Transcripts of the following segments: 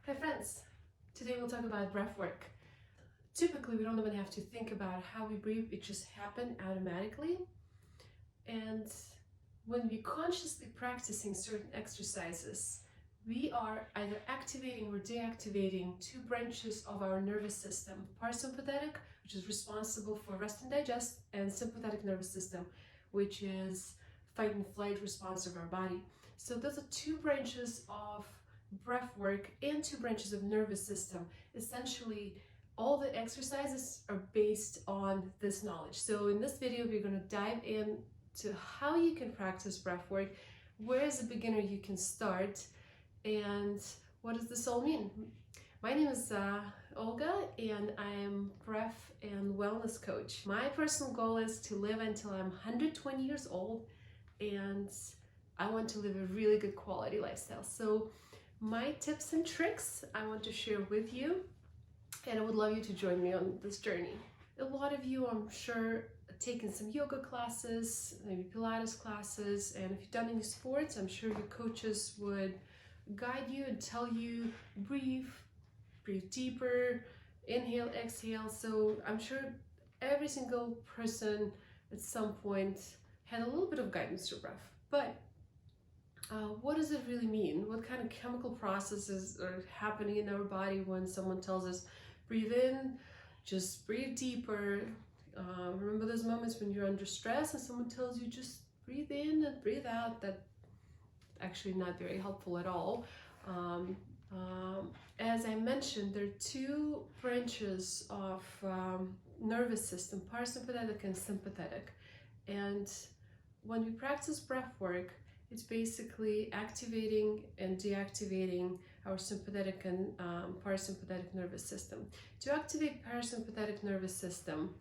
Hi friends! Today we'll talk about breath work. Typically we don't even have to think about how we breathe, it just happens automatically. And when we're consciously practicing certain exercises, we are either activating or deactivating two branches of our nervous system. Parasympathetic, which is responsible for rest and digest, and sympathetic nervous system, which is fight and flight response of our body. So those are two branches of breath work and two branches of nervous system. Essentially, all the exercises are based on this knowledge. So in this video, we're going to dive into how you can practice breath work, where as a beginner you can start, and what does this all mean? My name is Olga, and I am breath and wellness coach. My personal goal is to live until I'm 120 years old, and I want to live a really good quality lifestyle. So my tips and tricks I want to share with you, and I would love you to join me on this journey. A lot of you, I'm sure, taken some yoga classes, maybe Pilates classes, and if you've done any sports, I'm sure your coaches would guide you and tell you breathe deeper, inhale, exhale. So I'm sure every single person at some point had a little bit of guidance to breath. But what does it really mean? What kind of chemical processes are happening in our body when someone tells us breathe in, just breathe deeper? Remember those moments when you're under stress and someone tells you just breathe in and breathe out? That's actually not very helpful at all. As I mentioned, there are two branches of nervous system, parasympathetic and sympathetic. And when we practice breath work, it's basically activating and deactivating our sympathetic and parasympathetic nervous system. To activate parasympathetic nervous system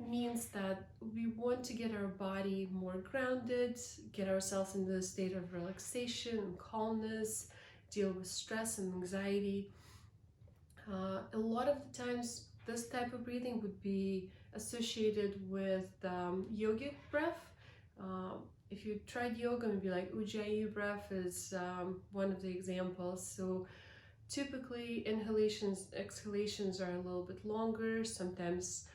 means that we want to get our body more grounded, get ourselves into a state of relaxation and calmness, deal with stress and anxiety. A lot of the times this type of breathing would be associated with yogic breath. If you tried yoga, maybe like Ujjayi breath is one of the examples. So typically inhalations, exhalations are a little bit longer, sometimes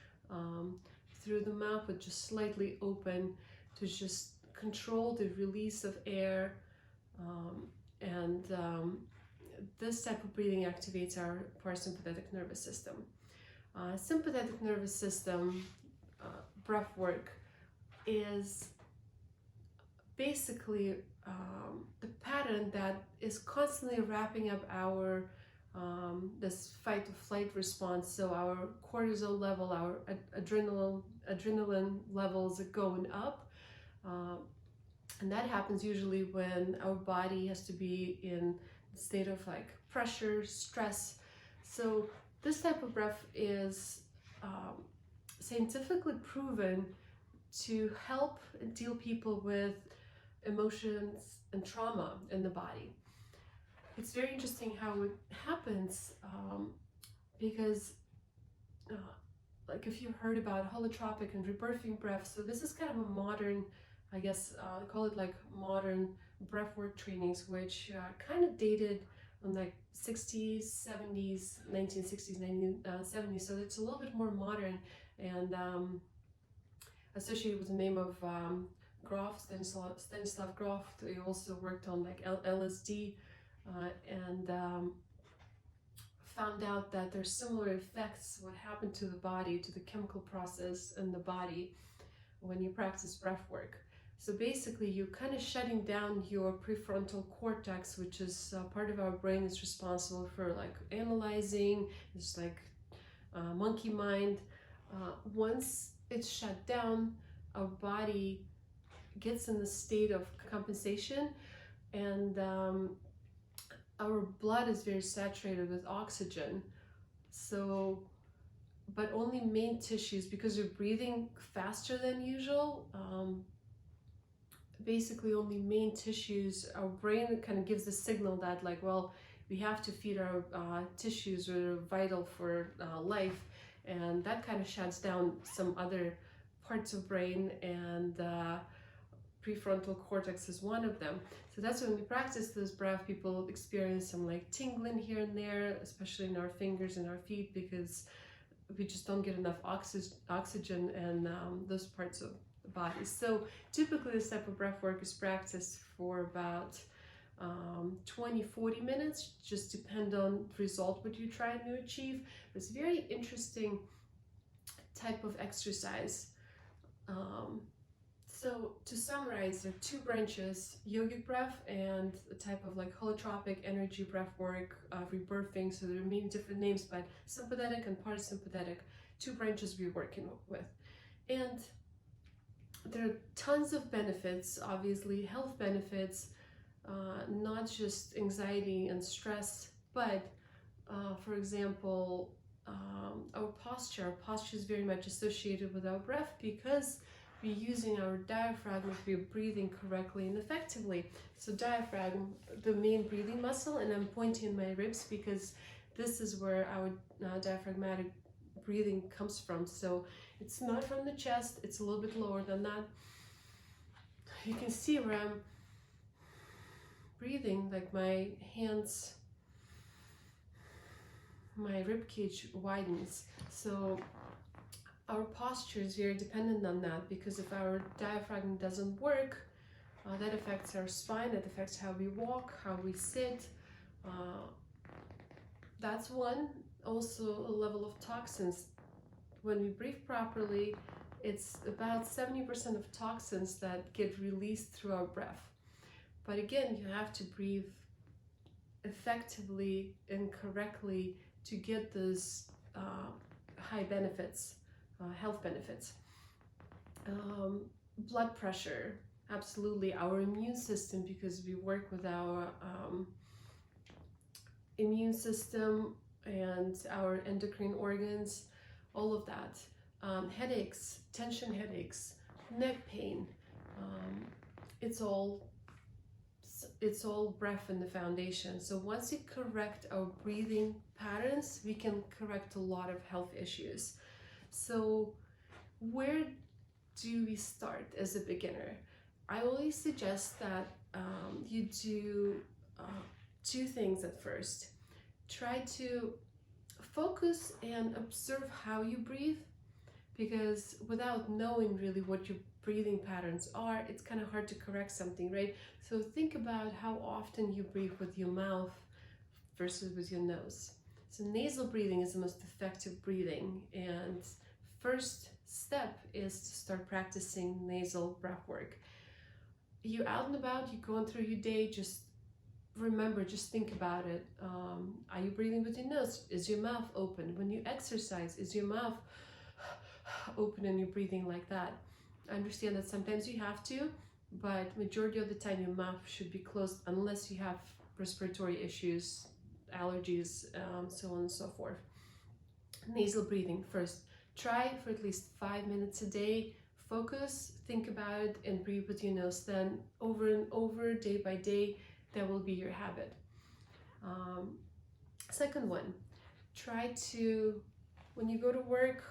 through the mouth, but just slightly open to just control the release of air. This type of breathing activates our parasympathetic nervous system. Sympathetic nervous system breath work is basically the pattern that is constantly wrapping up our this fight or flight response. So our cortisol level, our adrenaline levels are going up, and that happens usually when our body has to be in a state of like pressure, stress. So this type of breath is scientifically proven to help deal people with emotions and trauma in the body. It's very interesting how it happens, because like if you heard about holotropic and rebirthing breath, so this is kind of a modern, I guess, call it like modern breathwork trainings, which kind of dated on like 60s, 70s, 1960s, 1970s. So it's a little bit more modern and associated with the name of Grof, Stanislav Grof. He also worked on like LSD and found out that there's similar effects what happened to the body, to the chemical process in the body when you practice breath work. So basically you're kind of shutting down your prefrontal cortex, which is part of our brain is responsible for like analyzing. It's like monkey mind. Once it's shut down, our body gets in the state of compensation, and our blood is very saturated with oxygen. So, but only main tissues, because you're breathing faster than usual, basically only main tissues, our brain kind of gives the signal that like, well, we have to feed our tissues that are vital for life, and that kind of shuts down some other parts of brain, and prefrontal cortex is one of them. So that's when we practice this breath, people experience some like tingling here and there, especially in our fingers and our feet, because we just don't get enough oxygen and those parts of the body. So typically this type of breath work is practiced for about 20-40 minutes, just depend on the result what you're trying to achieve. It's a very interesting type of exercise. So to summarize, there are two branches: yogic breath and a type of like holotropic energy breath work, rebirthing. So there are many different names, but sympathetic and parasympathetic, two branches we're working with. And there are tons of benefits, obviously health benefits, not just anxiety and stress, but for example, our posture is very much associated with our breath, because we're using our diaphragm if we're breathing correctly and effectively. So diaphragm, the main breathing muscle, and I'm pointing my ribs because this is where our diaphragmatic breathing comes from. So it's not from the chest, it's a little bit lower than that. You can see where I'm breathing, like my hands, my rib cage widens. So our posture is very dependent on that, because if our diaphragm doesn't work, that affects our spine, that affects how we walk, how we sit. That's one. Also a level of toxins. When we breathe properly, it's about 70% of toxins that get released through our breath. But again, you have to breathe effectively and correctly to get those high benefits. Health benefits. Blood pressure, absolutely. Our immune system, because we work with our immune system and our endocrine organs, all of that. Headaches, tension headaches, neck pain, it's all breath in the foundation. So once we correct our breathing patterns, we can correct a lot of health issues. So where do we start as a beginner? I always suggest that you do two things at first. Try to focus and observe how you breathe, because without knowing really what your breathing patterns are, it's kind of hard to correct something, right? So think about how often you breathe with your mouth versus with your nose. So nasal breathing is the most effective breathing, and first step is to start practicing nasal breath work. You're out and about, you're going through your day, just remember, just think about it. Are you breathing with your nose? Is your mouth open? When you exercise, is your mouth open and you're breathing like that? I understand that sometimes you have to, but majority of the time your mouth should be closed unless you have respiratory issues, allergies, so on and so forth. Nasal breathing first. Try for at least 5 minutes a day. Focus, think about it, and breathe with your nose. Then over and over, day by day, that will be your habit. Second one, try to, when you go to work,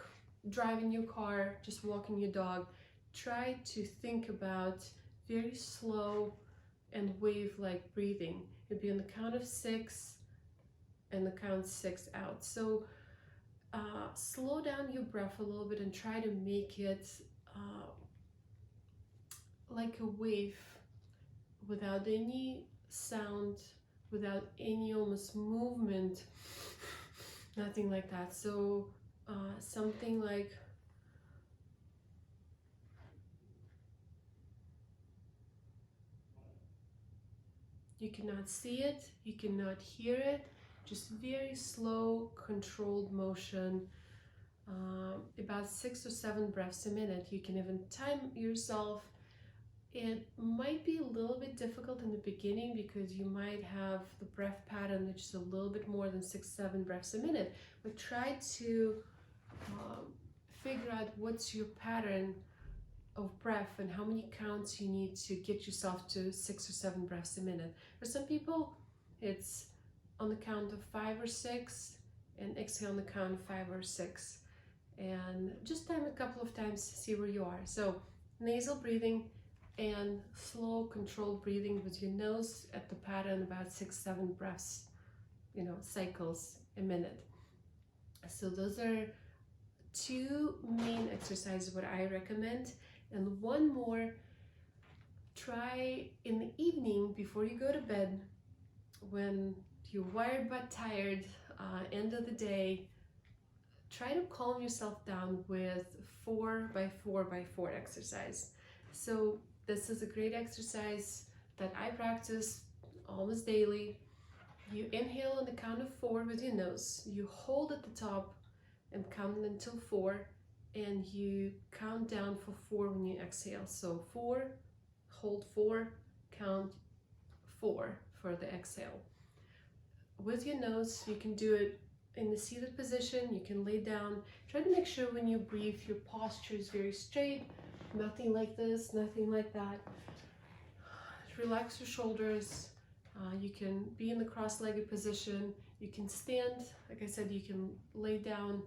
drive in your car, just walking your dog, try to think about very slow and wave-like breathing. It'd be on the count of 6 and the count 6 out. So slow down your breath a little bit and try to make it like a wave, without any sound, without any almost movement, nothing like that. So something like you cannot see it, you cannot hear it, just very slow, controlled motion, about 6 or 7 breaths a minute. You can even time yourself. It might be a little bit difficult in the beginning because you might have the breath pattern which is a little bit more than 6-7 breaths a minute, but try to figure out what's your pattern of breath and how many counts you need to get yourself to 6 or 7 breaths a minute. For some people, it's on the count of 5 or 6 and exhale on the count of 5 or 6. And just time a couple of times to see where you are. So nasal breathing, and slow controlled breathing with your nose at the pattern about 6-7 breaths, cycles a minute. So those are two main exercises what I recommend, and one more. Try in the evening before you go to bed, when you're wired but tired, end of the day, try to calm yourself down with 4x4x4 exercise. So this is a great exercise that I practice almost daily. You inhale on the count of 4 with your nose, you hold at the top and count until 4, and you count down for 4 when you exhale. So 4, hold 4, count 4 for the exhale. With your nose, you can do it in the seated position, you can lay down. Try to make sure when you breathe, your posture is very straight, nothing like this, nothing like that. Relax your shoulders. You can be in the cross-legged position, you can stand, like I said, you can lay down,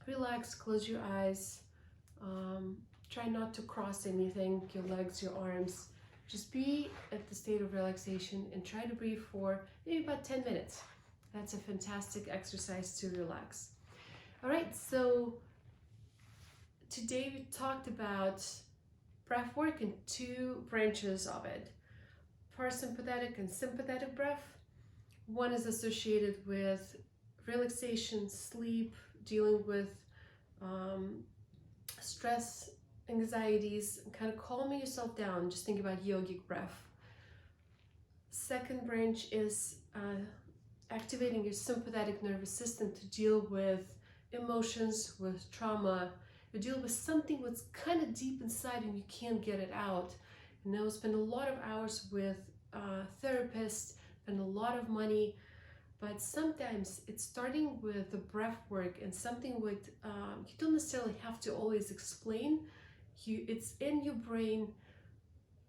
relax, close your eyes. Try not to cross anything, your legs, your arms. Just be at the state of relaxation and try to breathe for maybe about 10 minutes. That's a fantastic exercise to relax. All right, so today we talked about breath work and 2 branches of it. Parasympathetic and sympathetic breath. One is associated with relaxation, sleep, dealing with stress, anxieties, and kind of calming yourself down. Just think about yogic breath. Second branch is activating your sympathetic nervous system to deal with emotions, with trauma. You deal with something that's kind of deep inside and you can't get it out. And I spend a lot of hours with therapists, spend a lot of money, but sometimes it's starting with the breath work and something with, you don't necessarily have to always explain. It's in your brain,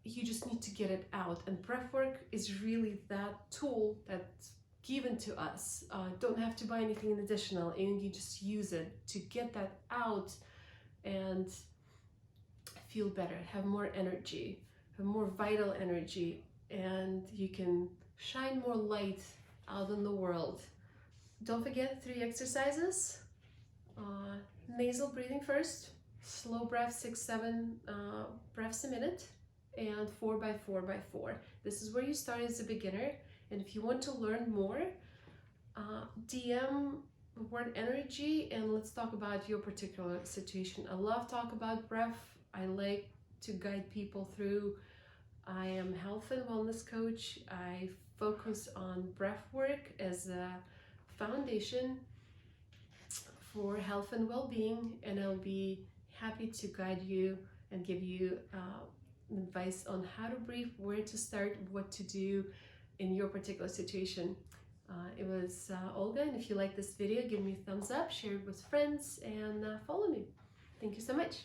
you just need to get it out. And breath work is really that tool that's given to us. Don't have to buy anything additional, and you just use it to get that out and feel better, have more energy, have more vital energy, and you can shine more light out in the world. Don't forget 3 exercises. Nasal breathing first, slow breath, 6-7 breaths a minute, and 4x4x4. This is where you start as a beginner, and if you want to learn more, DM the word energy and let's talk about your particular situation. I love talk about breath. I like to guide people through. I am health and wellness coach. I focus on breath work as a foundation for health and well-being, and I'll be happy to guide you and give you advice on how to breathe, where to start, what to do in your particular situation. It was Olga, and if you like this video, give me a thumbs up, share it with friends, and follow me. Thank you so much.